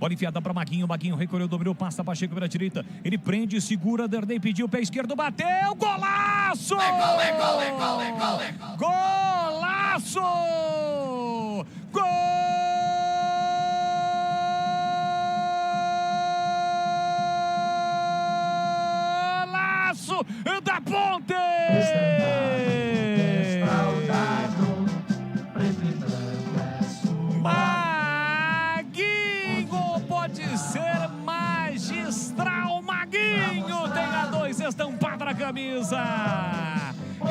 Bola enfiada para Maguinho. Maguinho recolheu, dominou, passa Pacheco pela direita. Ele prende, segura, Derlei pediu, pé esquerdo, bateu, golaço! É gol! Golaço! Golaço da Ponte! Maguinho pode ser magistral. Maguinho tem a 2 estampada na camisa.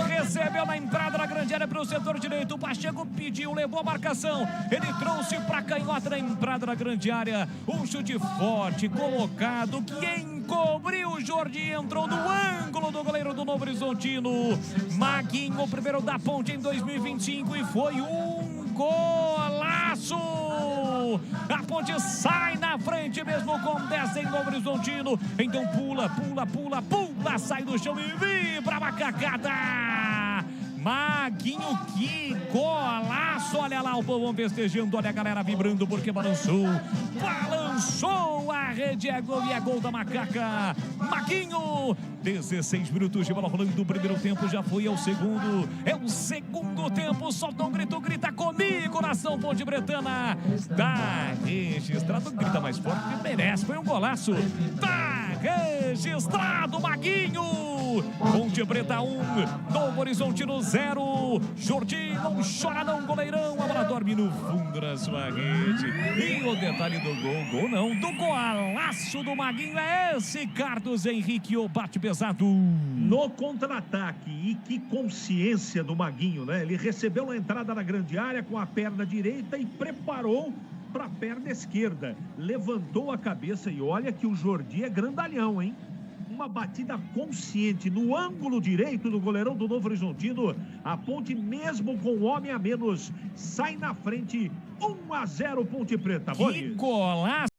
Recebeu na entrada da grande área pelo setor direito. O Pacheco pediu, levou a marcação. Ele trouxe para canhota na entrada da grande área. Um chute forte, colocado, que encobriu o Jordi. Entrou no ângulo do goleiro do Novo Horizontino. Maguinho, o primeiro da Ponte em 2025 e foi um golaço! A Ponte sai na frente mesmo com 10 em Novo Horizontino. Então pula, sai do chão e vibra a macacada! Maguinho, que golaço! Olha lá o povo festejando, olha a galera vibrando porque balançou a rede, é gol da Macaca. Maguinho, 16 minutos de bola rolando do primeiro tempo, já foi ao segundo, é o segundo tempo, solta um grito, grita comigo, nação Ponte Bretana, tá registrado, grita mais forte que merece, foi um golaço, tá registrado, Maguinho! Ponte Preta 1, Novo Horizontino 0, Jordi não chora não, goleirão, a bola dorme no fundo da sua rede, e o detalhe do do golaço do Maguinho é esse, Carlos Henrique, o bate pesado. No contra-ataque, e que consciência do Maguinho, né? Ele recebeu na entrada da grande área com a perna direita e preparou para a perna esquerda. Levantou a cabeça e olha que o Jordi é grandalhão, hein? Uma batida consciente no ângulo direito do goleirão do Novo Horizontino. A Ponte, mesmo com um homem a menos, sai na frente. 1-0 Ponte Preta. Que golaço!